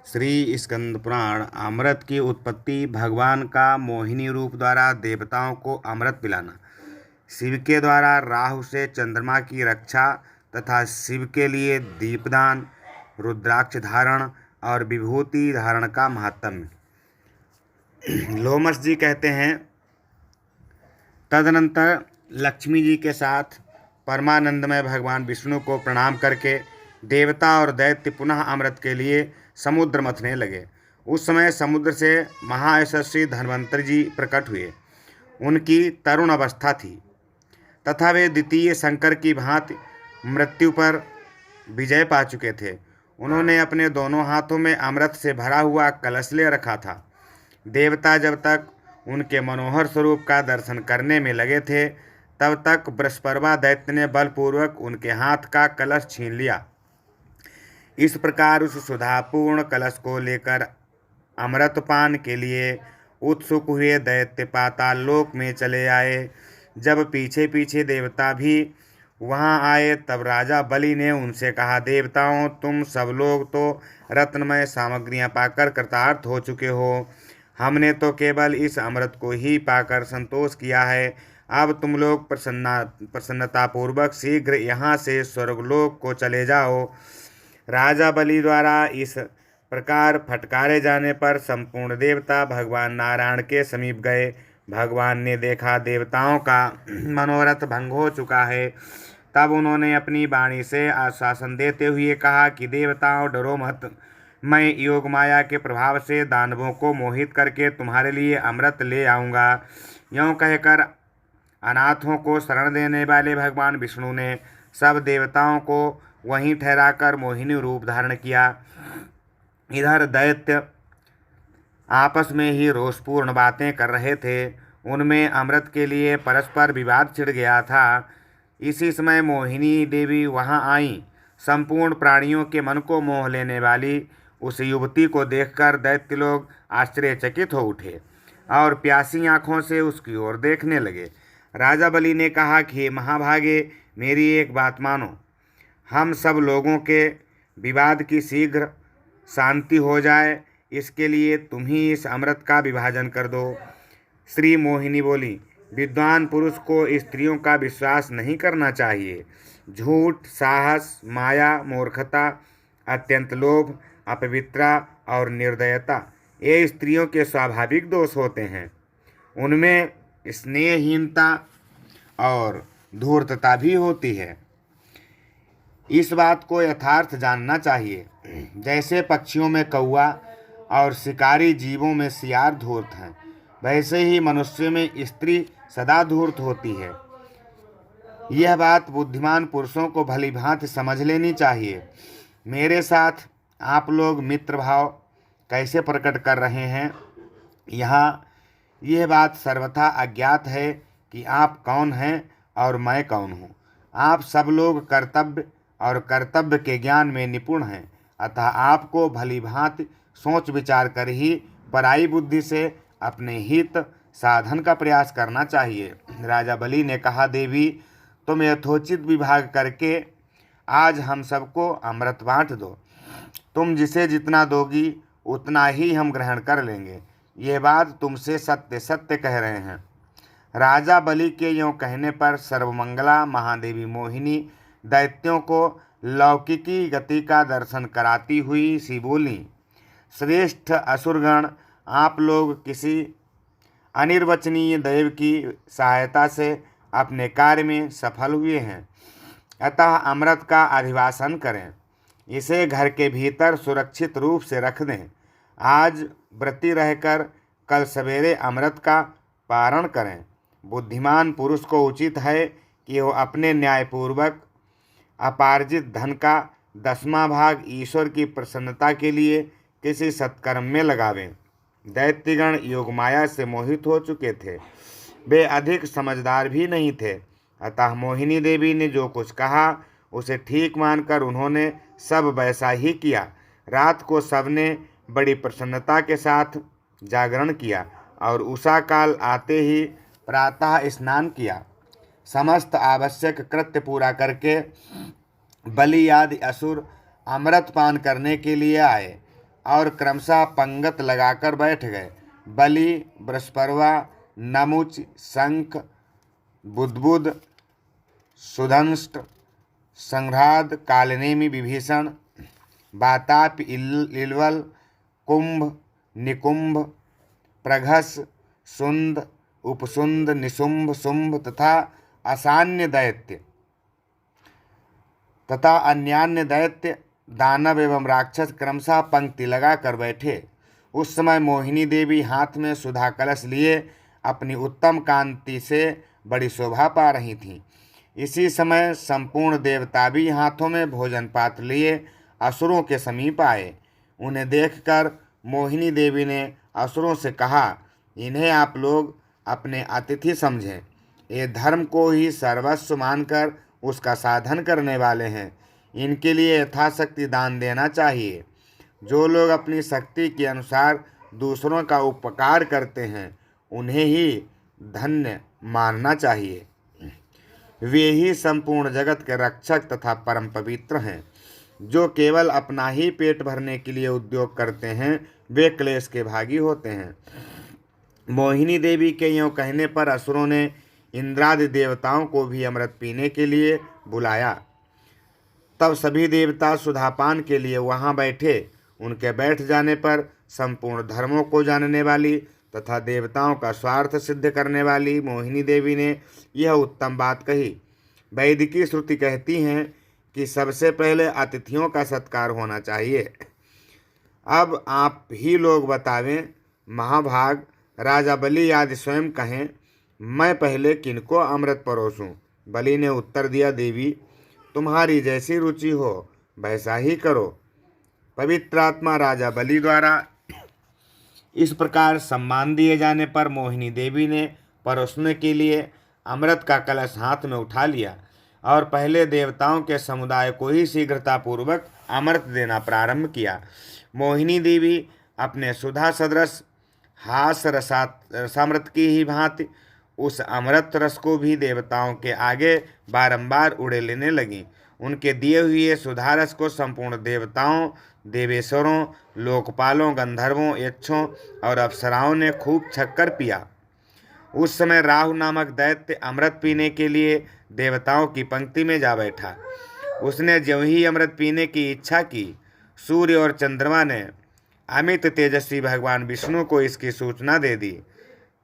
श्री स्कंद पुराण। अमृत की उत्पत्ति। भगवान का मोहिनी रूप द्वारा देवताओं को अमृत पिलाना। शिव के द्वारा राहु से चंद्रमा की रक्षा तथा शिव के लिए दीपदान, रुद्राक्ष धारण और विभूति धारण का महात्म्य। लोमस जी कहते हैं, तदनंतर लक्ष्मी जी के साथ परमानंदमय भगवान विष्णु को प्रणाम करके देवता और दैत्य पुनः अमृत के लिए समुद्र मथने लगे। उस समय समुद्र से महायशस्वी धन्वंतरि जी प्रकट हुए। उनकी तरुण अवस्था थी तथा वे द्वितीय शंकर की भांति मृत्यु पर विजय पा चुके थे। उन्होंने अपने दोनों हाथों में अमृत से भरा हुआ कलश ले रखा था। देवता जब तक उनके मनोहर स्वरूप का दर्शन करने में लगे थे, तब तक बृहस्पति दैत्य ने बलपूर्वक उनके हाथ का कलश छीन लिया। इस प्रकार उस सुधापूर्ण कलश को लेकर अमृतपान के लिए उत्सुक हुए दैत्य पाताल लोक में चले आए। जब पीछे पीछे देवता भी वहां आए, तब राजा बलि ने उनसे कहा, देवताओं, तुम सब लोग तो रत्नमय सामग्रियां पाकर कृतार्थ हो चुके हो। हमने तो केवल इस अमृत को ही पाकर संतोष किया है। अब तुम लोग प्रसन्नतापूर्वक शीघ्र यहाँ से स्वर्गलोक को चले जाओ। राजा बलि द्वारा इस प्रकार फटकारे जाने पर संपूर्ण देवता भगवान नारायण के समीप गए। भगवान ने देखा देवताओं का मनोरथ भंग हो चुका है। तब उन्होंने अपनी वाणी से आश्वासन देते हुए कहा कि देवताओं, डरो मत। मैं योग माया के प्रभाव से दानवों को मोहित करके तुम्हारे लिए अमृत ले आऊँगा। यूँ कहकर अनाथों को शरण देने वाले भगवान विष्णु ने सब देवताओं को वहीं ठहराकर मोहिनी रूप धारण किया। इधर दैत्य आपस में ही रोषपूर्ण बातें कर रहे थे। उनमें अमृत के लिए परस्पर विवाद छिड़ गया था। इसी समय मोहिनी देवी वहां आईं। संपूर्ण प्राणियों के मन को मोह लेने वाली उस युवती को देखकर दैत्य लोग आश्चर्यचकित हो उठे और प्यासी आंखों से उसकी ओर देखने लगे। राजा बलि ने कहा कि महाभागे, मेरी एक बात मानो। हम सब लोगों के विवाद की शीघ्र शांति हो जाए, इसके लिए तुम ही इस अमृत का विभाजन कर दो। श्री मोहिनी बोली, विद्वान पुरुष को स्त्रियों का विश्वास नहीं करना चाहिए। झूठ, साहस, माया, मूर्खता, अत्यंत लोभ, अपवित्रता और निर्दयता ये स्त्रियों के स्वाभाविक दोष होते हैं। उनमें स्नेहहीनता और धूर्तता भी होती है। इस बात को यथार्थ जानना चाहिए। जैसे पक्षियों में कौवा और शिकारी जीवों में सियार धूर्त हैं, वैसे ही मनुष्य में स्त्री सदा धूर्त होती है। यह बात बुद्धिमान पुरुषों को भली भांति समझ लेनी चाहिए। मेरे साथ आप लोग मित्र भाव कैसे प्रकट कर रहे हैं, यहाँ यह बात सर्वथा अज्ञात है कि आप कौन हैं और मैं कौन हूँ। आप सब लोग कर्तव्य और कर्तव्य के ज्ञान में निपुण हैं, अतः आपको भली भांति सोच विचार कर ही पराई बुद्धि से अपने हित साधन का प्रयास करना चाहिए। राजा बलि ने कहा, देवी, तुम यथोचित विभाग करके आज हम सबको अमृत बांट दो। तुम जिसे जितना दोगी उतना ही हम ग्रहण कर लेंगे। ये बात तुमसे सत्य सत्य कह रहे हैं। राजा बलि के यों कहने पर सर्वमंगला महादेवी मोहिनी दैत्यों को लौकिकी गति का दर्शन कराती हुई सी बोली, श्रेष्ठ असुरगण, आप लोग किसी अनिर्वचनीय दैव की सहायता से अपने कार्य में सफल हुए हैं, अतः अमृत का अधिवासन करें। इसे घर के भीतर सुरक्षित रूप से रख दें। आज व्रती रहकर कल सवेरे अमृत का पारण करें। बुद्धिमान पुरुष को उचित है कि वह अपने न्यायपूर्वक अपार्जित धन का 10वां भाग ईश्वर की प्रसन्नता के लिए किसी सत्कर्म में लगावें। दैत्यगण योगमाया से मोहित हो चुके थे। वे अधिक समझदार भी नहीं थे, अतः मोहिनी देवी ने जो कुछ कहा उसे ठीक मानकर उन्होंने सब वैसा ही किया। रात को सबने बड़ी प्रसन्नता के साथ जागरण किया और उषा काल आते ही प्रातः स्नान किया। समस्त आवश्यक कृत्य पूरा करके बलि आदि असुर अमृत पान करने के लिए आए। और क्रमशः पंगत लगाकर बैठ गए। बलि, बृहस्पर्वा, नमुच, शंख, बुद्बुद, सुदंष्ट, संघ्राद, कालनेमि, विभीषण, वातापि, इलवल, कुंभ, निकुंभ, प्रघस, सुंद, उपसुंद, निशुंभ, शुंभ तथा असान्य दैत्य तथा अन्यान्य दैत्य, दानव एवं राक्षस क्रमशः पंक्ति लगाकर बैठे। उस समय मोहिनी देवी हाथ में सुधा कलश लिए अपनी उत्तम कांति से बड़ी शोभा पा रही थीं। इसी समय संपूर्ण देवता भी हाथों में भोजन पात्र लिए असुरों के समीप आए। उन्हें देखकर मोहिनी देवी ने असुरों से कहा, इन्हें आप लोग अपने अतिथि समझें। ये धर्म को ही सर्वस्व मानकर उसका साधन करने वाले हैं। इनके लिए यथाशक्ति दान देना चाहिए। जो लोग अपनी शक्ति के अनुसार दूसरों का उपकार करते हैं उन्हें ही धन्य मानना चाहिए। वे ही संपूर्ण जगत के रक्षक तथा परम पवित्र हैं। जो केवल अपना ही पेट भरने के लिए उद्योग करते हैं वे क्लेश के भागी होते हैं। मोहिनी देवी के यों कहने पर असुरों ने इंद्रादि देवताओं को भी अमृत पीने के लिए बुलाया। तब सभी देवता सुधापान के लिए वहां बैठे। उनके बैठ जाने पर संपूर्ण धर्मों को जानने वाली तथा देवताओं का स्वार्थ सिद्ध करने वाली मोहिनी देवी ने यह उत्तम बात कही। वैदिकी श्रुति कहती हैं कि सबसे पहले अतिथियों का सत्कार होना चाहिए। अब आप ही लोग बतावें, महाभाग, राजा बलि आदि स्वयं कहें, मैं पहले किनको अमृत परोसूं? बलि ने उत्तर दिया, देवी तुम्हारी जैसी रुचि हो वैसा ही करो। पवित्र आत्मा राजा बलि द्वारा इस प्रकार सम्मान दिए जाने पर मोहिनी देवी ने परोसने के लिए अमृत का कलश हाथ में उठा लिया और पहले देवताओं के समुदाय को ही शीघ्रतापूर्वक अमृत देना प्रारंभ किया। मोहिनी देवी अपने सुधा सदृश हास रसामृत की ही भांति उस अमृत रस को भी देवताओं के आगे बारंबार उड़े लेने लगी। उनके दिए हुए सुधारस को संपूर्ण देवताओं, देवेश्वरों, लोकपालों, गंधर्वों, यक्षों और अप्सराओं ने खूब छक्कर पिया। उस समय राहु नामक दैत्य अमृत पीने के लिए देवताओं की पंक्ति में जा बैठा। उसने ज्यों ही अमृत पीने की इच्छा की, सूर्य और चंद्रमा ने अमित तेजस्वी भगवान विष्णु को इसकी सूचना दे दी।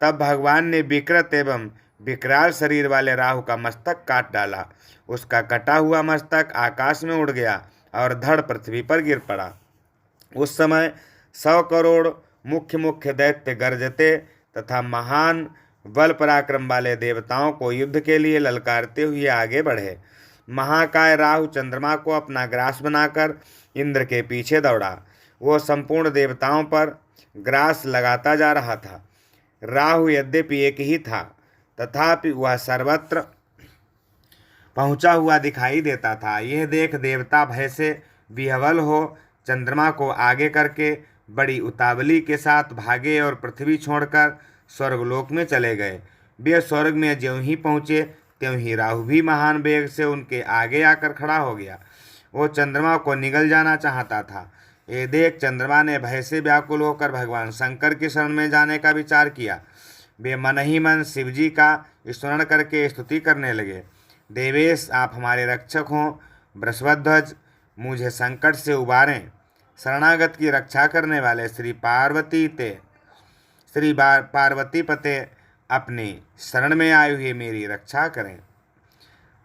तब भगवान ने विकृत एवं विकराल शरीर वाले राहु का मस्तक काट डाला। उसका कटा हुआ मस्तक आकाश में उड़ गया और धड़ पृथ्वी पर गिर पड़ा। उस समय 100 करोड़ मुख्य मुख्य दैत्य गरजते तथा महान बल पराक्रम वाले देवताओं को युद्ध के लिए ललकारते हुए आगे बढ़े। महाकाय राहु चंद्रमा को अपना ग्रास बनाकर इंद्र के पीछे दौड़ा। वो संपूर्ण देवताओं पर ग्रास लगाता जा रहा था। राहु यद्यपि एक ही था तथापि वह सर्वत्र पहुंचा हुआ दिखाई देता था। यह देख देवता भय से विह्वल हो चंद्रमा को आगे करके बड़ी उतावली के साथ भागे और पृथ्वी छोड़कर स्वर्गलोक में चले गए। वे स्वर्ग में ज्यों ही पहुँचे त्यों ही राहु भी महान वेग से उनके आगे आकर खड़ा हो गया। वो चंद्रमा को निगल जाना चाहता था। ये देख चंद्रमा ने भय से व्याकुल होकर भगवान शंकर की शरण में जाने का विचार किया। वे मन ही मन शिवजी का स्मरण करके स्तुति करने लगे। देवेश, आप हमारे रक्षक हों। वृषभध्वज, मुझे संकट से उबारें। शरणागत की रक्षा करने वाले श्री पार्वती पते अपनी शरण में आए हुए मेरी रक्षा करें।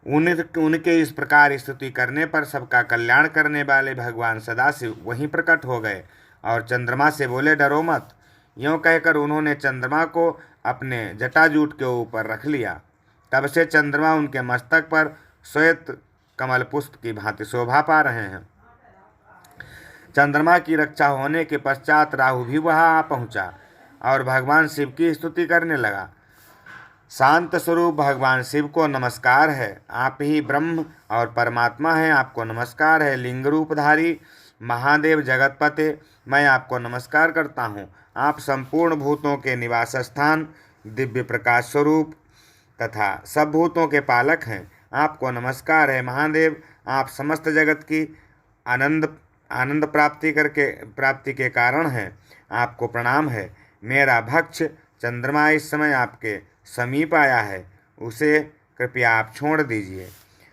उनके इस प्रकार स्तुति करने पर सबका कल्याण करने वाले भगवान सदाशिव वहीं प्रकट हो गए और चंद्रमा से बोले, डरो मत। यूँ कहकर उन्होंने चंद्रमा को अपने जटाजूट के ऊपर रख लिया। तब से चंद्रमा उनके मस्तक पर श्वेत कमल पुष्प की भांति शोभा पा रहे हैं। चंद्रमा की रक्षा होने के पश्चात राहु भी वहां आ पहुंचा और भगवान शिव की स्तुति करने लगा। शांत स्वरूप भगवान शिव को नमस्कार है। आप ही ब्रह्म और परमात्मा हैं, आपको नमस्कार है। लिंग रूपधारी महादेव जगतपते, मैं आपको नमस्कार करता हूँ। आप संपूर्ण भूतों के निवास स्थान, दिव्य प्रकाश स्वरूप तथा सब भूतों के पालक हैं। आपको नमस्कार है महादेव। आप समस्त जगत की आनंद आनंद प्राप्ति के कारण है, आपको प्रणाम है। मेरा भक्ष चंद्रमा इस समय आपके समीप आया है, उसे कृपया आप छोड़ दीजिए।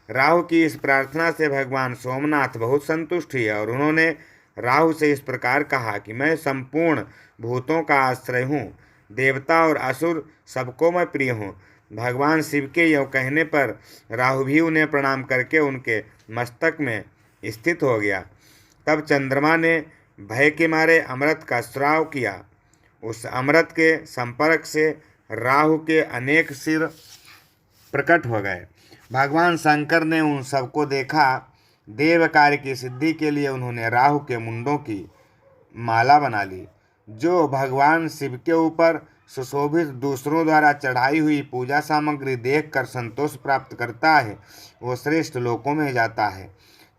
राहु की इस प्रार्थना से भगवान सोमनाथ बहुत संतुष्ट हुए और उन्होंने राहु से इस प्रकार कहा कि मैं संपूर्ण भूतों का आश्रय हूँ, देवता और असुर सबको मैं प्रिय हूँ। भगवान शिव के यह कहने पर राहु भी उन्हें प्रणाम करके उनके मस्तक में स्थित हो गया। तब चंद्रमा ने भय के मारे अमृत का स्राव किया। उस अमृत के संपर्क से राहु के अनेक सिर प्रकट हो गए। भगवान शंकर ने उन सबको देखा। देव कार्य की सिद्धि के लिए उन्होंने राहु के मुंडों की माला बना ली। जो भगवान शिव के ऊपर सुशोभित दूसरों द्वारा चढ़ाई हुई पूजा सामग्री देखकर संतोष प्राप्त करता है, वो श्रेष्ठ लोकों में जाता है।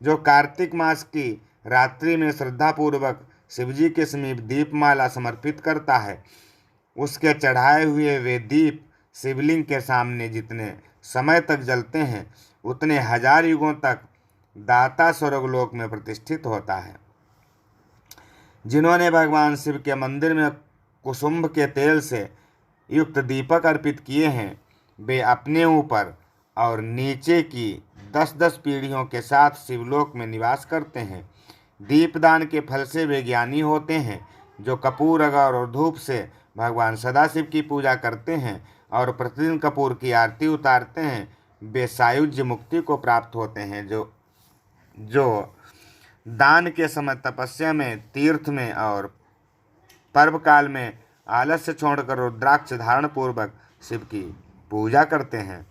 जो कार्तिक मास की रात्रि में श्रद्धापूर्वक शिवजी के समीप दीपमाला समर्पित करता है, उसके चढ़ाए हुए वे दीप शिवलिंग के सामने जितने समय तक जलते हैं, उतने हजार युगों तक दाता स्वर्गलोक में प्रतिष्ठित होता है। जिन्होंने भगवान शिव के मंदिर में कुसुम्भ के तेल से युक्त दीपक अर्पित किए हैं, वे अपने ऊपर और नीचे की 10-10 पीढ़ियों के साथ शिवलोक में निवास करते हैं। दीपदान के फल से वे ज्ञानी होते हैं। जो कपूर अगर और धूप से भगवान सदाशिव की पूजा करते हैं और प्रतिदिन कपूर की आरती उतारते हैं, वे सायुज्य मुक्ति को प्राप्त होते हैं। जो दान के समय, तपस्या में, तीर्थ में और पर्व काल में आलस्य छोड़कर रुद्राक्ष धारण पूर्वक शिव की पूजा करते हैं,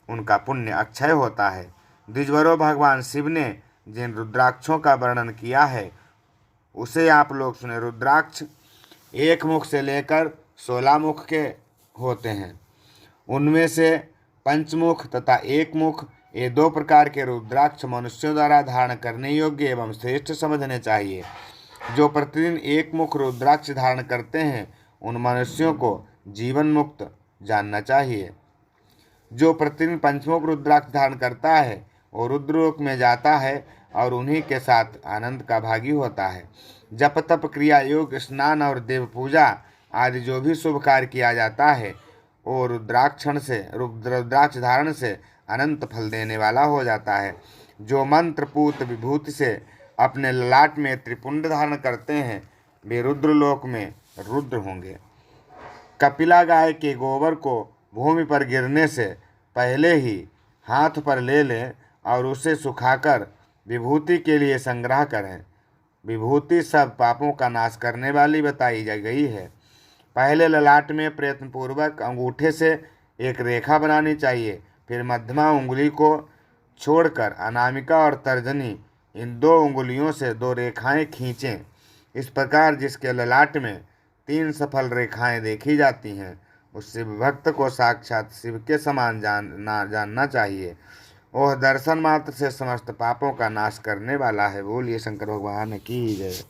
उनका पुण्य अक्षय होता है। द्विजवरों, भगवान शिव ने जिन रुद्राक्षों का वर्णन किया है उसे आप लोग सुने। रुद्राक्ष एक मुख से लेकर 16 मुख के होते हैं। उनमें से पंचमुख तथा एक मुख, ये 2 प्रकार के रुद्राक्ष मनुष्यों द्वारा धारण करने योग्य एवं श्रेष्ठ समझने चाहिए। जो प्रतिदिन एक मुख रुद्राक्ष धारण करते हैं, उन मनुष्यों को जीवन मुक्त जानना चाहिए। जो प्रतिदिन पंचमुख रुद्राक्ष धारण करता है, वो रुद्रलोक में जाता है और उन्हीं के साथ आनंद का भागी होता है। जप तप क्रिया योग स्नान और देव पूजा आदि जो भी शुभ कार्य किया जाता है, वो रुद्राक्ष धारण से अनंत फल देने वाला हो जाता है। जो मंत्र पूत विभूति से अपने ललाट में त्रिपुंड धारण करते हैं, वे रुद्रलोक में रुद्र होंगे। कपिला गाय के गोबर को भूमि पर गिरने से पहले ही हाथ पर ले लें और उसे सुखाकर विभूति के लिए संग्रह करें। विभूति सब पापों का नाश करने वाली बताई जा गई है। पहले ललाट में प्रयत्नपूर्वक अंगूठे से एक रेखा बनानी चाहिए, फिर मध्यमा उंगली को छोड़कर अनामिका और तर्जनी, इन 2 उंगलियों से 2 रेखाएं खींचें। इस प्रकार जिसके ललाट में 3 सफल रेखाएं देखी जाती हैं, उस शिव भक्त को साक्षात शिव के समान जानना चाहिए। वह दर्शन मात्र से समस्त पापों का नाश करने वाला है। बोलिए शंकर भगवान की जय।